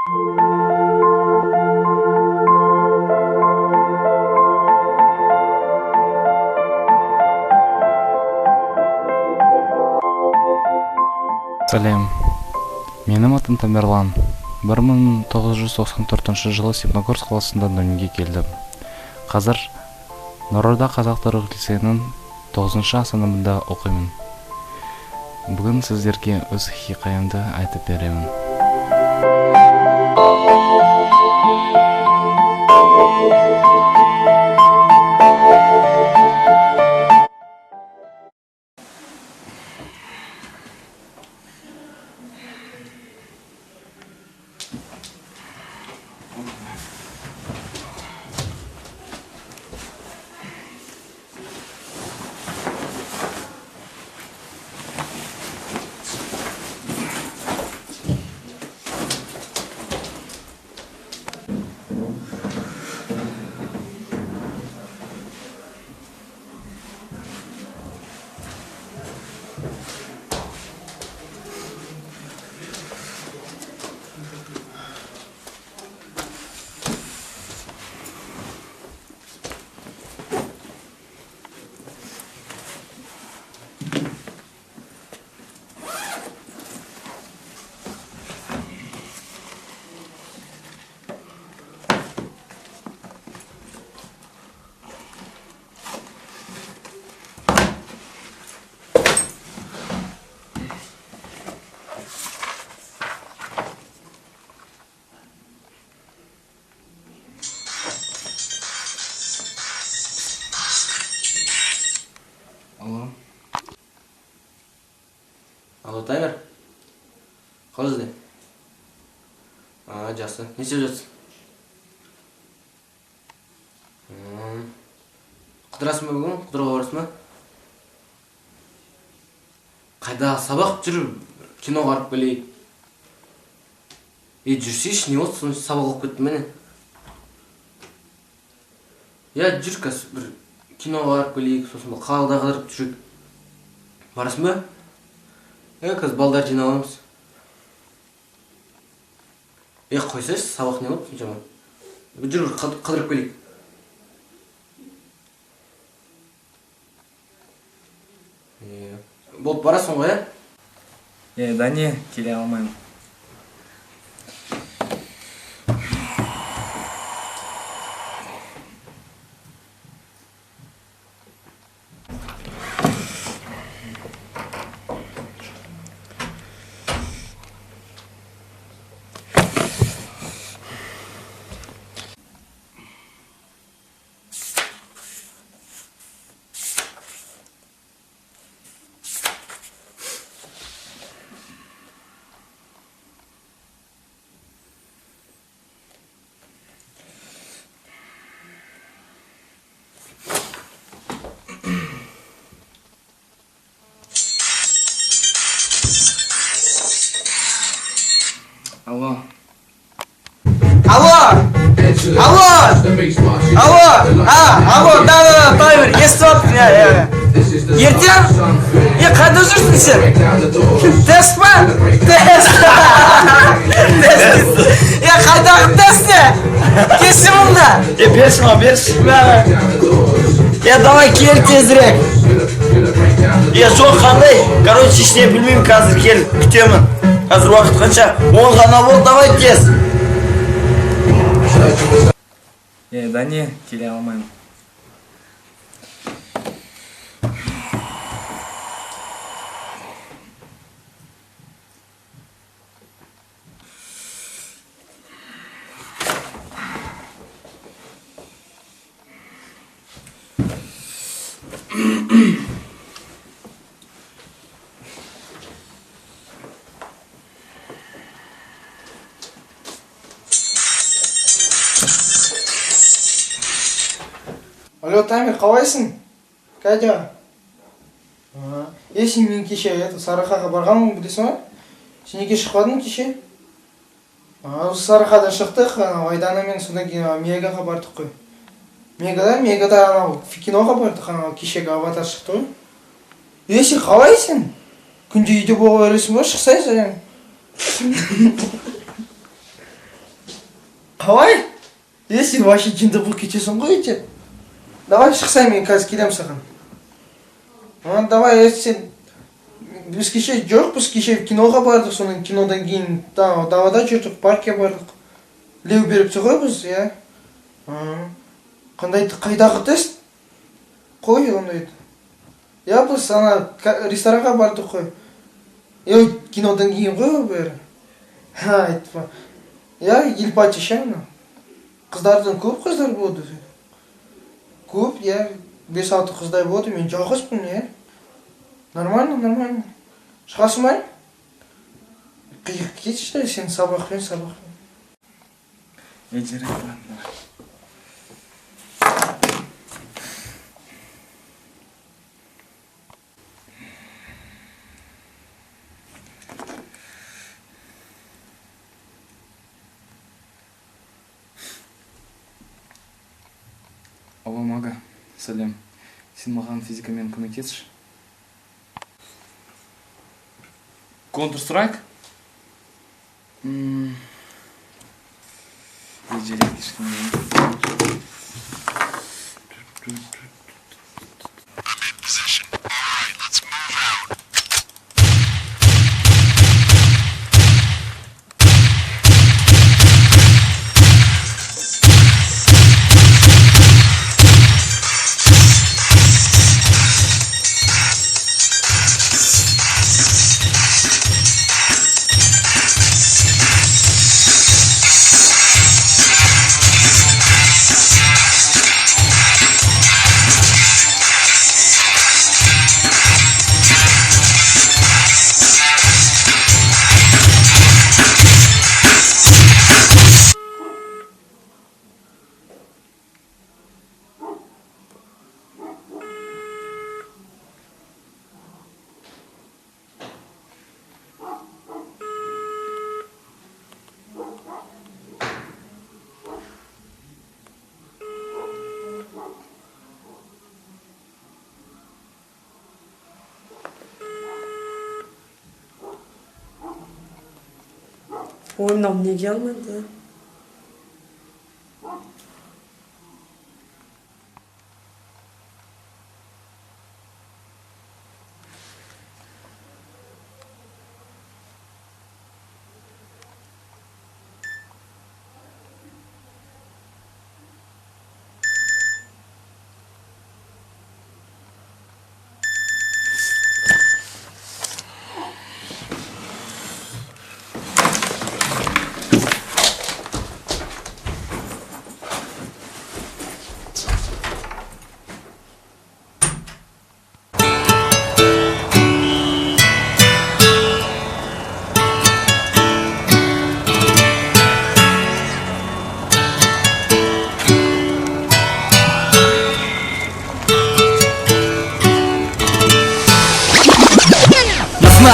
Сәлем, менің атым Тамерлан. 1994 жылы Степногорск қаласында дүниеге келдім. Қазір Нұрорда қазақтар лицейінің 9-шы А сыныбында оқимын. Бүгін сіздерге өз хикаямды айтып беремін. Алло, Таймер? Қал жерде? Жақсы. Не істеп жатсың? Қыдырасың ба бүгін? Қыдыруға барасың ба? Қайда сабақ жүр, кино қарап келейік. Жүрсейші, не болды? Соны сабақ оқып кеттім мені. Жүр қазір бір кино қарап келейік, сосын бұл қалада қыдырып жүрек. Барасың ба? Қазір балдар жиналамыз. Қойсайшы, сабақ не болды соншама? Жүр қыдырып келейік. Болып барасың ғой, Да не, келе алмаймын. Алло. Да, Таймер, естіп меня. Ертең? Қайда жүрсің сен? Тест па? Тест. Қайдағы тест не? Келші мұнда. Берші. Давай кел тезірек. Жоқ қандай? Короче, ішіне білмеймін, қазір кел, күтемін. Қазір уақыт қанша? 10 ғана бол, давай тез. Да не, келе алмаймын. Алло, Таймер, қалайсың? Қайда? Сен мен кеше Сарыарқаға барғанмын, білесің ба? Сен неге шықпадың кеше? Сарыарқадан шықтық, Айданамен содан кейін Мегаға бардық қой. Мегада анау киноға бардық, кешегі Аватар шықты ғой. Сен қалайсың? Күнде үйде бола бересің ба? Шықсайсың. Қалай? Сен вообще жынды болып кетесің ғой ете. Давай шықсай, мен қазір келем саған. Давай, сен... Біз кеше киноға бардық, соның кинодан кейін давада жүрдік, паркке бардық. Леу беріпті ғой біз, иә? Қайдағы тест? Қой, ондайды. Я, біз ана ресторанға бардық қой. Кинодан кейін ғой бәрі. Айтпа. Я, елпачы шамына. Қыздардан көп қыздар болды. Көп, я, 5-6 қыздай болды, мен жалғызбын, я. Нормально. Шығасың ба? Қиық кетші, сен сабақпен. Жарайды, ладно. Алло, Мага, сәлем. Сен маған физикамен көмектесші? Counter-Strike? Жарайды, ешкімге. Ой, мынау неге алмайды?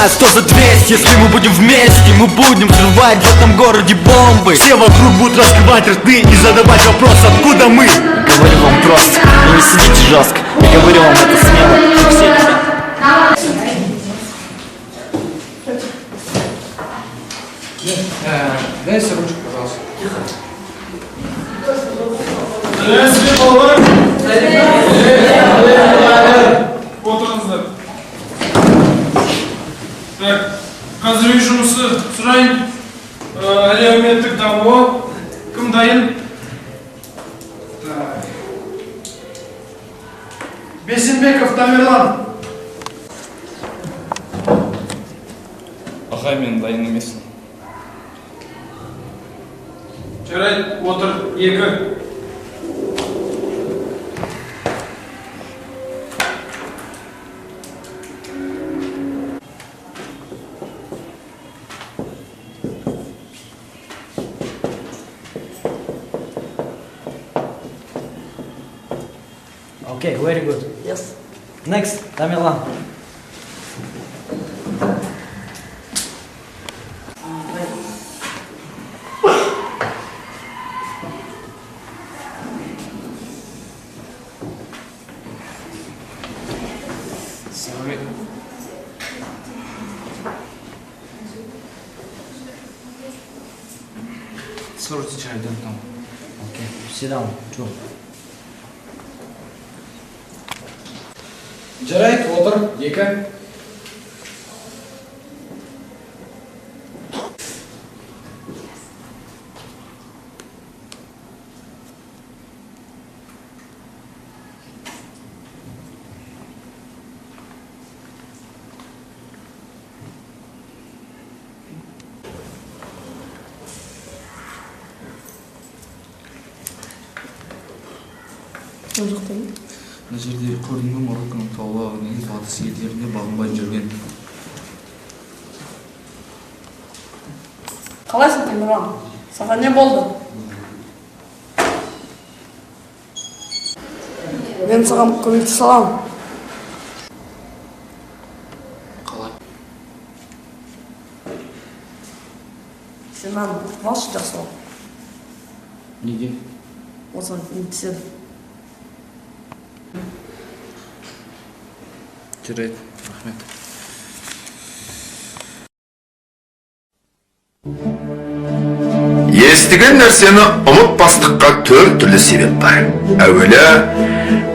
Что за 200, если мы будем вместе, мы будем взрывать в этом городе бомбы. Все вокруг будут раскрывать рты и задавать вопрос, откуда мы. Говорю вам просто, и не сидите жестко. Я говорю вам это смело, как все ребята. Дай ручку, пожалуйста. Отырыңыздар. Так, қазір үй жұмысы сұрайын. Әлеуметтік дамуы кім дайын? Бесенбеков Тамерлан. Ағай, мен дайын емеспін. Жарайды, отыр, 2. Okay, very good. Yes. Next, Tamerlan. Sorry. Сорти чайдан там. Okay, sit down. Чу. Жарайды, отыр, екі. Ол жақта не? Мына жерде көрдің бе Марокконың таулы негізі батыс елдерінде бағынбай жүрген. Қалайсың Темірхан? Саған не болды? Мен саған көмектесе аламын. Қалай? Сен маған малшы жасау. Неге? Осыған көмектеседі. Жарайды, рахмет. Естіген нәрсені ұмытпастыққа төрт түрлі себеп бар. Әуелі,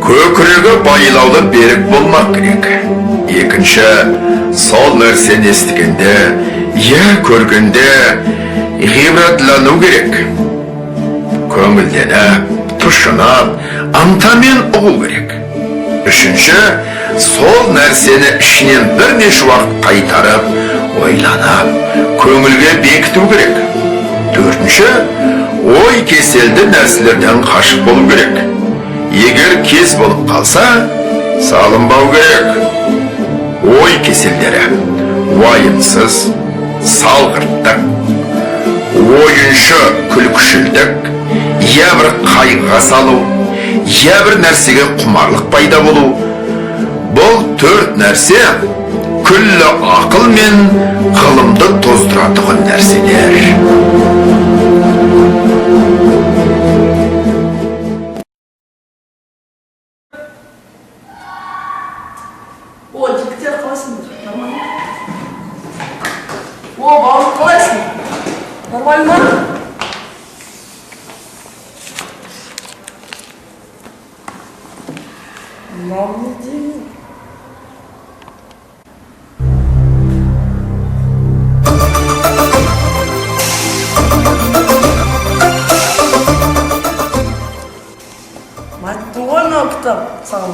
көкірегі байлаулы берік болмақ керек. Екінші, сол нәрсені естігенде, көргенде ғибратлану керек. Көңілденіп, тұшынып, ынтамен ұғу керек. Үшінші, сол нәрсені ішінен бірнеше уақыт қайтарып, ойланып, көңілге бекіту керек. Төртінші, ой кеселді нәрселерден қашық болу керек. Егер кез болып қалса, салынбау керек. Ой кеселдері, уайымсыз, салғырттық, ойыншы күлкішілдік, бір қайғыға салу, бір нәрсеге құмарлық пайда болу. Бұл төрт нәрсе күллі ақыл мен ғылымды тоздыратұғын нәрселер. О, жігіттер қалайсыңдар? Нормально? О, бауыр қалайсың? Нормально ма? Мынау не деймін? Айтты ғой мынау кітап саған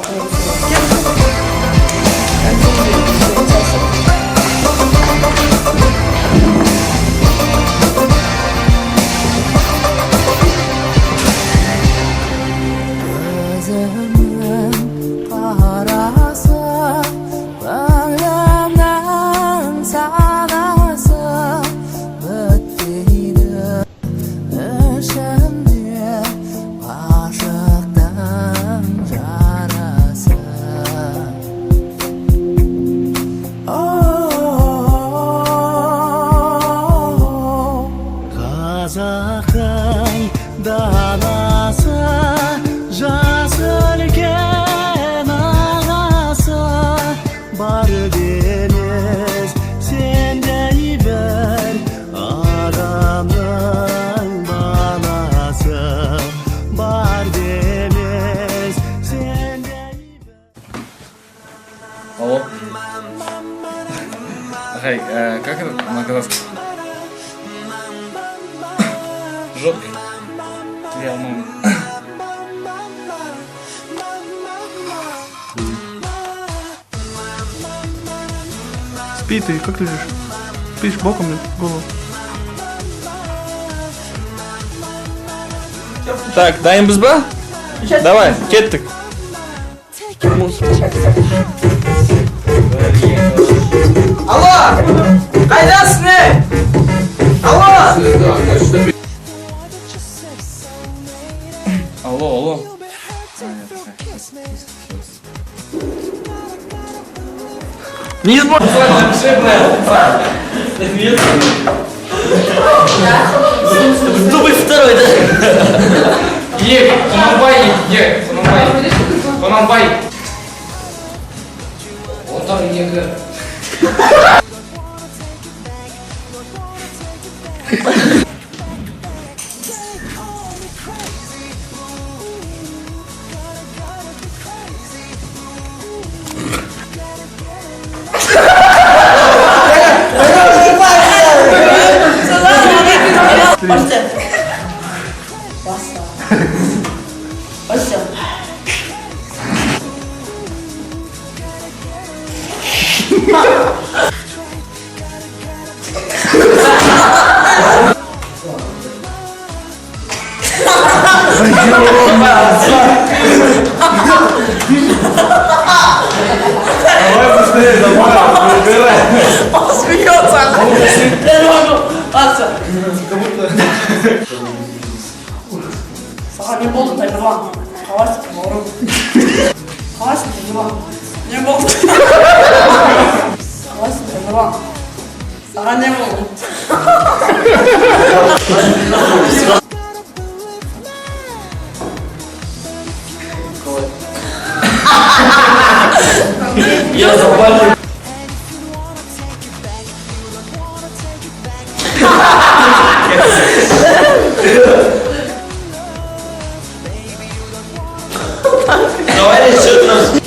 Қазақтай даласы, жас үлкен ағасы, бар демес сендей бір адамның баласы, бар демес сендей бір. Алло. Эй, как это на казахском? Жоқ. Я алмаймын. Спи ты, как лежишь? Спишь боком, голову. Так, дайынбыз ба? Давай, кеттік. Алло! Қайдасың, Алло! Алло. Не сможешь. Дубль второй, да? Құнанбай. Отыр екі. Başla. Başla. Başla. Смеется. Başla. Sana ne oldu Tayyip'e? Kavaşsın oğlum. Kavaşsın Tayyip'e. Ne oldu? Kavaşsın Tayyip'e. Sana ne oldu? Я забыл. Давай еще раз.